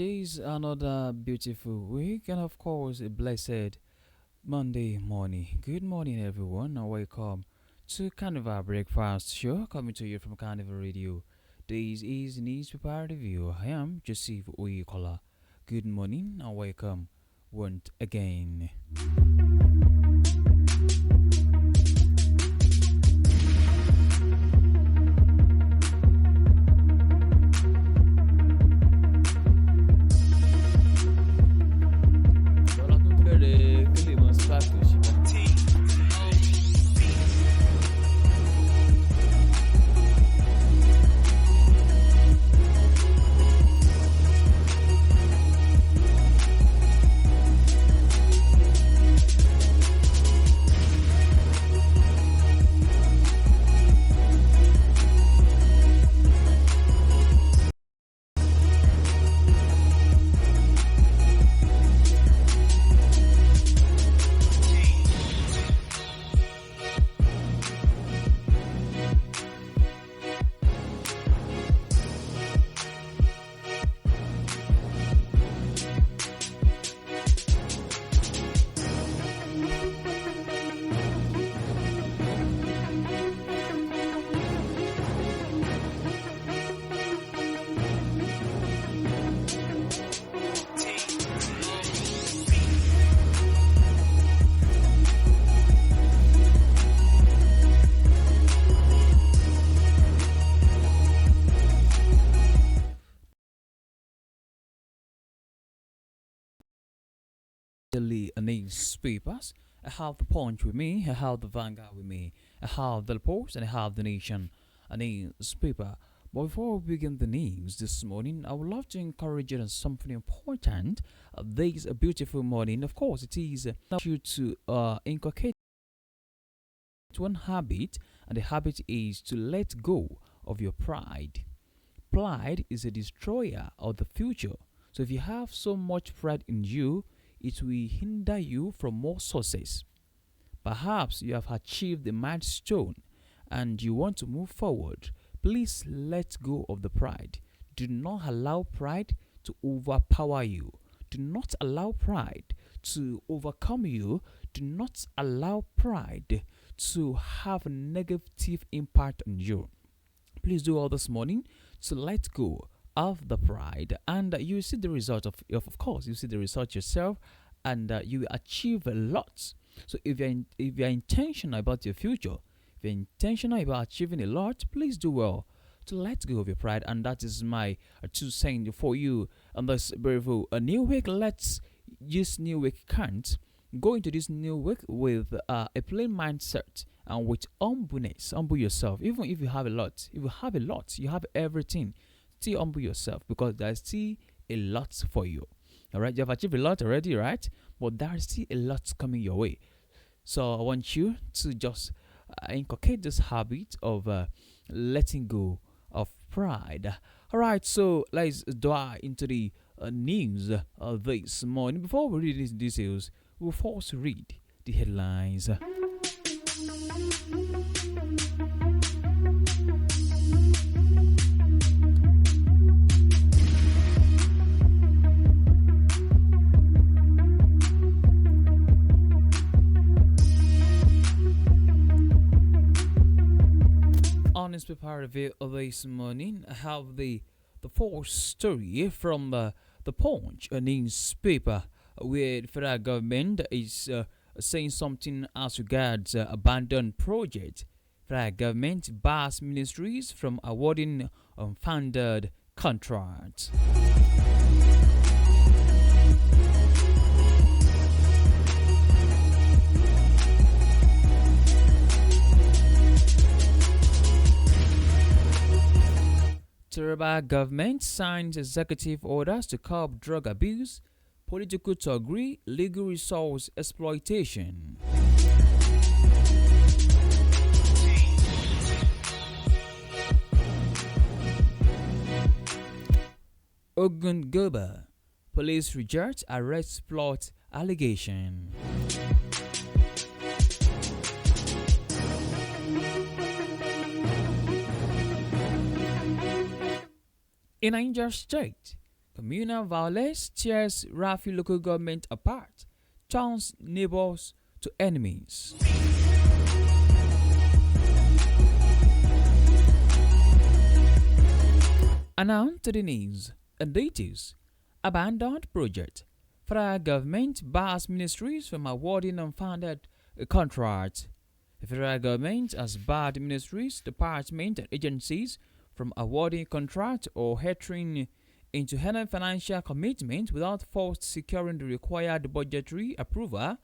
is another beautiful week and, of course, a blessed Monday morning. Good morning, everyone, and welcome to Carnival Breakfast Show coming to you from Carnival Radio. This is Newspaper Review. I am Joseph Oyikola. Good morning and welcome once again. Daily newspapers. I have the Punch with me, I have the Vanguard with me, I have the Post, and I have the Nation, a newspaper. But before we begin the news this morning, I would love to encourage you on something important. This a beautiful morning. Of course, it is you to inculcate one habit, and the habit is to let go of your pride. Pride is a destroyer of the future. So if you have so much pride in you, it will hinder you from more success. Perhaps you have achieved the milestone and you want to move forward. Please let go of the pride. Do not allow pride to overpower you. Do not allow pride to overcome you. Do not allow pride to have a negative impact on you. Please do all this morning to let go of the pride, and you see the result of course you see the result yourself, and you achieve a lot. So if you're intentional about your future, if you're intentional about achieving a lot, please do well to let go of your pride. And that is my two saying for you on this beautiful a new week. Let's use new week can't go into this new week with a plain mindset and with humbleness. Humble yourself. Even if you have a lot, you have everything, still humble yourself, because there's still a lot for you. All right, you have achieved a lot already, right? But there's still a lot coming your way. So I want you to just inculcate this habit of letting go of pride. All right, so let's dive into the news this morning. Before we read these details, we'll first read the headlines. On newspaper review this morning, I have the first story from the Punch, a newspaper, where the federal government is saying something as regards abandoned project. Federal government bars ministries from awarding unfunded contracts. Taraba government signs executive orders to curb drug abuse, political to agree, legal resource exploitation. Ogun Goba, police reject arrest plot allegation. In Niger State, Communal violence tears Rafi local government apart, turns neighbors to enemies. And now to the news and details. Abandoned project. Federal government bars ministries from awarding unfunded contracts. The federal government has barred ministries, departments, and agencies from awarding contracts or entering into any financial commitment without first securing the required budgetary approval,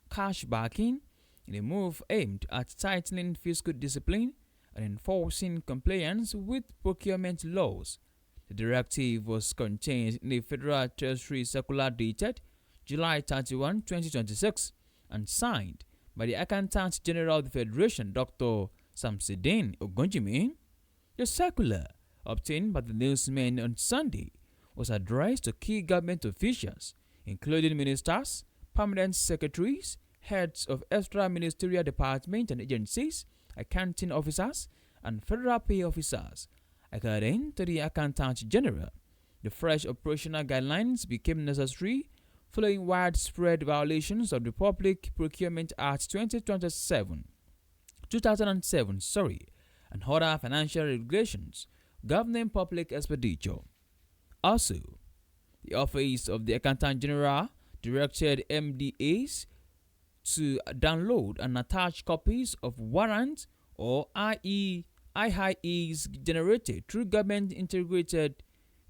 cash backing, in a move aimed at tightening fiscal discipline and enforcing compliance with procurement laws. The directive was contained in the Federal Treasury Circular dated July 31, 2026, and signed by the Accountant General of the Federation, Dr. Samsidin Ogunjimi. The circular, obtained by the newsman on Sunday, was addressed to key government officials, including ministers, permanent secretaries, heads of extra ministerial departments and agencies, accounting officers, and federal pay officers. According to the Accountant General, the fresh operational guidelines became necessary following widespread violations of the Public Procurement Act 2007, and other financial regulations governing public expenditure. Also, the Office of the Accountant General directed MDAs to download and attach copies of warrants or IIEs generated through Government Integrated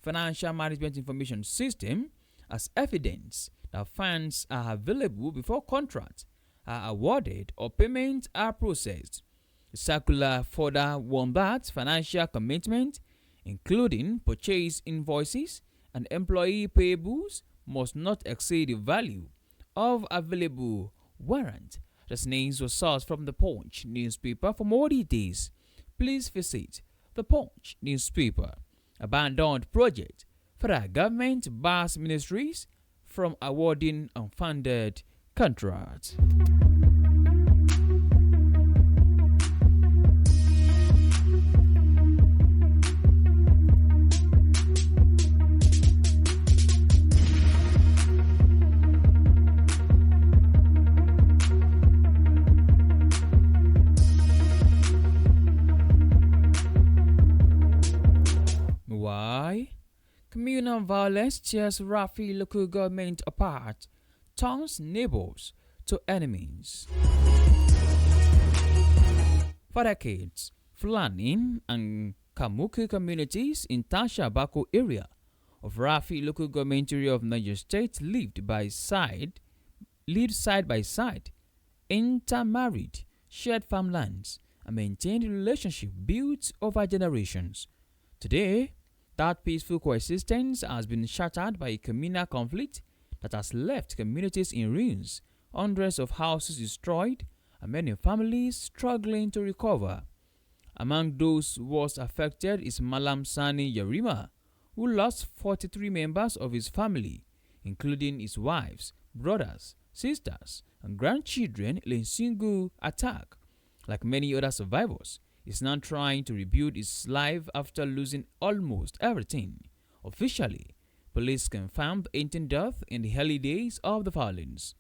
Financial Management Information System as evidence that funds are available before contracts are awarded or payments are processed. The circular further warned that financial commitments, including purchase invoices and employee payables, must not exceed the value of available warrant. The news was sourced from the Punch newspaper. For more details, please visit the Punch newspaper. Abandoned project. Federal government bars ministries from awarding unfunded contracts. Why? Communal violence tears Rafi local government apart, turns neighbors to enemies. For decades, Fulani and Kamuku communities in Tasha Bako area of Rafi local government area of Niger State lived side by side, intermarried, shared farmlands, and maintained relationship built over generations. Today, that peaceful coexistence has been shattered by a communal conflict that has left communities in ruins, hundreds of houses destroyed, and many families struggling to recover. Among those worst affected is Malam Sani Yarima, who lost 43 members of his family, including his wives, brothers, sisters, and grandchildren in a single attack. Like many other survivors, is now trying to rebuild his life after losing almost everything. Officially, police confirmed 18 deaths in the early days of the violence.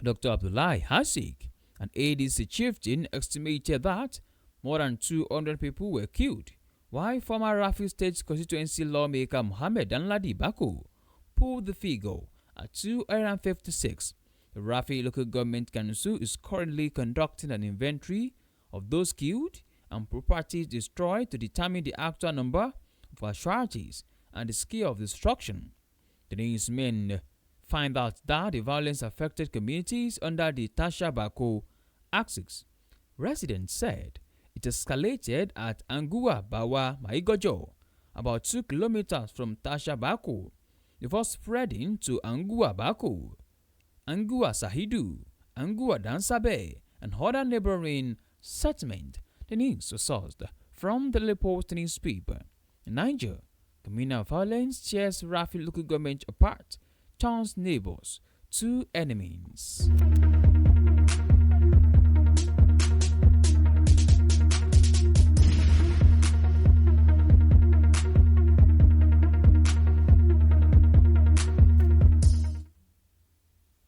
Dr. Abdullahi Hasik, an ADC chieftain, estimated that more than 200 people were killed, while former Rafi State constituency lawmaker Mohammed Danladi Bako pulled the figure at 256. The Rafi Local Government Council is currently conducting an inventory of those killed and properties destroyed to determine the actual number of casualties and the scale of destruction. The newsmen find out that the violence affected communities under the Tasha Bako axis. Residents said it escalated at Angua Bawa Maigojo, about 2 kilometers from Tasha Bako, before spreading to Angua Bako, Angua Sahidu, Angua Dansabe, and other neighboring settlement. The news was sourced from the Daily Post newspaper. In Niger, communal violence tears Rafi local government apart, turns neighbors to enemies.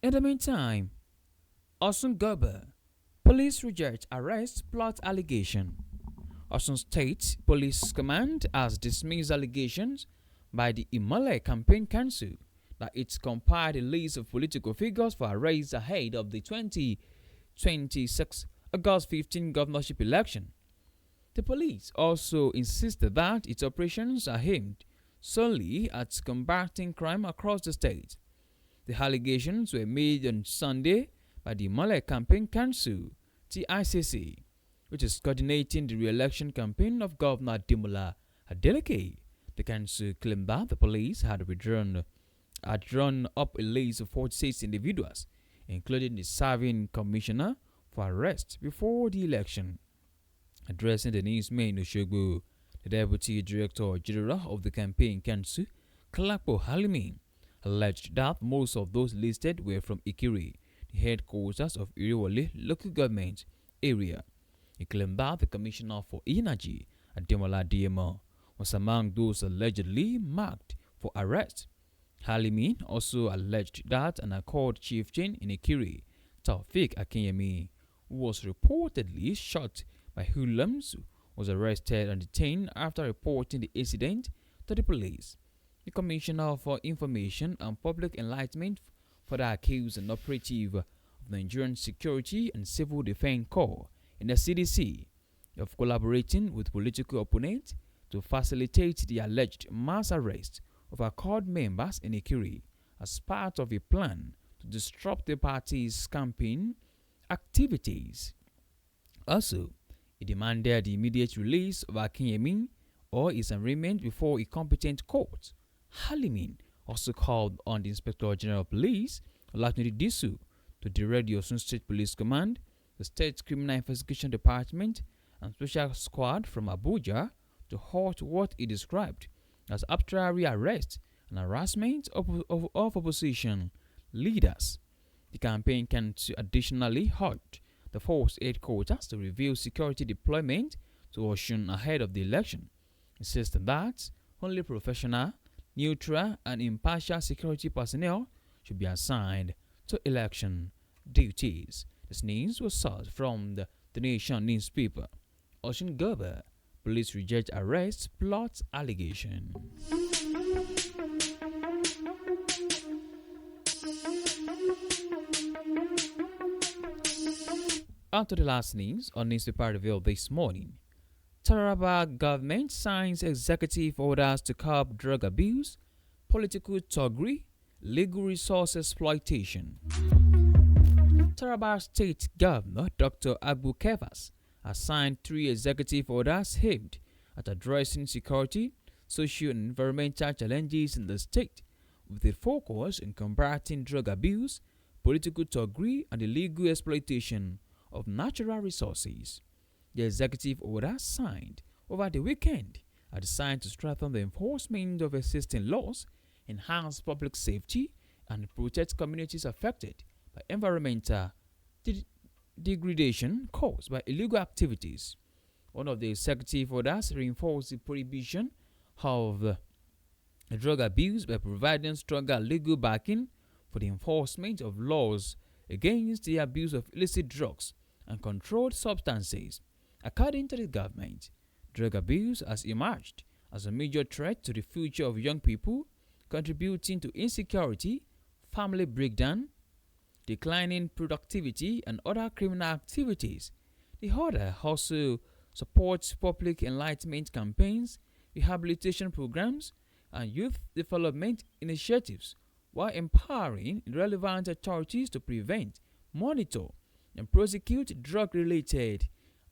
In the meantime, Osun Gerber, police reject arrest plot allegation. Osun State Police Command has dismissed allegations by the Imole Campaign Council that it's compiled a list of political figures for arrest ahead of the 2026 August 15 governorship election. The police also insisted that its operations are aimed solely at combating crime across the state. The allegations were made on Sunday by the Malay Campaign Council, TICC, which is coordinating the re-election campaign of Governor Dimola Adeleke. The council claimed that the police had drawn up a list of 46 individuals, including the serving commissioner, for arrest before the election. Addressing the newsman in Oshogbo, the Deputy Director General of the Campaign Council, Kalapo Halimi, alleged that most of those listed were from Ikiri, the headquarters of Iriwole local government area. He claimed that the Commissioner for Energy, Ademola Diemo, was among those allegedly marked for arrest. Halimin also alleged that an Accord chieftain in Ikiri, Taufik Akinyemi, who was reportedly shot by hoodlums, was arrested and detained after reporting the incident to the police. The Commissioner for Information and Public Enlightenment further accused an operative of the Nigerian Security and Civil Defense Corps in the CDC of collaborating with political opponents to facilitate the alleged mass arrest of Accord members in Ikiri as part of a plan to disrupt the party's campaign activities. Also, he demanded the immediate release of Akinyemi or his arraignment before a competent court. Halimin also called on the Inspector General of Police, Olatunde Disu, to direct the Osun State Police Command, the State Criminal Investigation Department, and Special Squad from Abuja to halt what he described as arbitrary arrest and harassment of opposition leaders. The campaign can additionally urge the force headquarters to review security deployment to Osun ahead of the election, insisting that only professional, neutral, and impartial security personnel should be assigned to election duties. This news was sourced from the Nation newspaper. Osun Gerber, police reject arrest plot allegation. On to the last news on newspaper revealed this morning. Taraba government signs executive orders to curb drug abuse, political thuggery, legal resource exploitation. Taraba State Governor Dr. Abu Kevas has signed 3 executive orders aimed at addressing security, social and environmental challenges in the state, with a focus on combating drug abuse, political thuggery, and illegal exploitation of natural resources. The executive orders signed over the weekend are designed to strengthen the enforcement of existing laws, enhance public safety, and protect communities affected by environmental degradation caused by illegal activities. One of the executive orders reinforced the prohibition of drug abuse by providing stronger legal backing for the enforcement of laws against the abuse of illicit drugs and controlled substances. According to the government, drug abuse has emerged as a major threat to the future of young people, contributing to insecurity, family breakdown, declining productivity, and other criminal activities. The order also supports public enlightenment campaigns, rehabilitation programs, and youth development initiatives, while empowering relevant authorities to prevent, monitor, and prosecute drug-related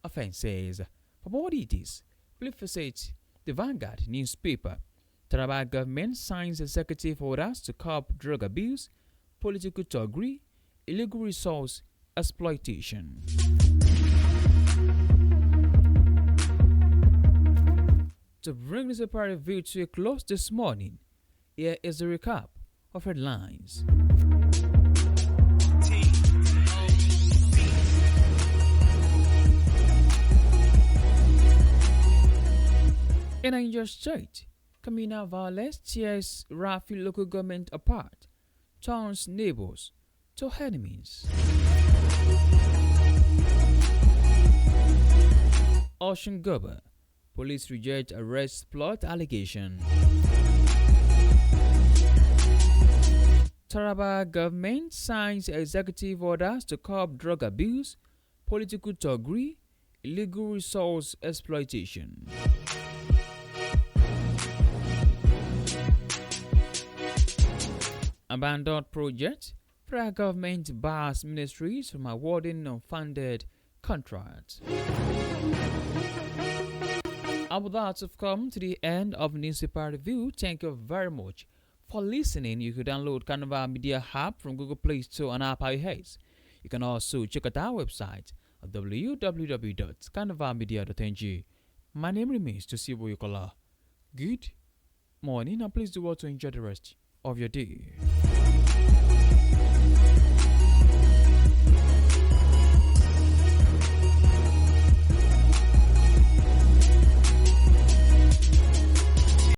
offenses. For more details, please visit the Vanguard newspaper. Taraba government signs executive orders to curb drug abuse, political thuggery, illegal resource exploitation. To bring this review to a close this morning, here is a recap of headlines. In Niger State, communal violence tears Rafi local government apart, turns neighbors to enemies. Ocean Gober. Police reject arrest plot allegation. Taraba government signs executive orders to curb drug abuse, political thuggery, illegal resource exploitation. Abandoned project. Federal government bars ministries from awarding unfunded contracts. And with that, we've come to the end of Newspaper Review. Thank you very much for listening. You can download Carnival Media app from Google Play Store and Apple iOS. You can also check out our website at www.carnivalmedia.ng. My name remains to see what you call. Good morning, and please do well to enjoy the rest of your day.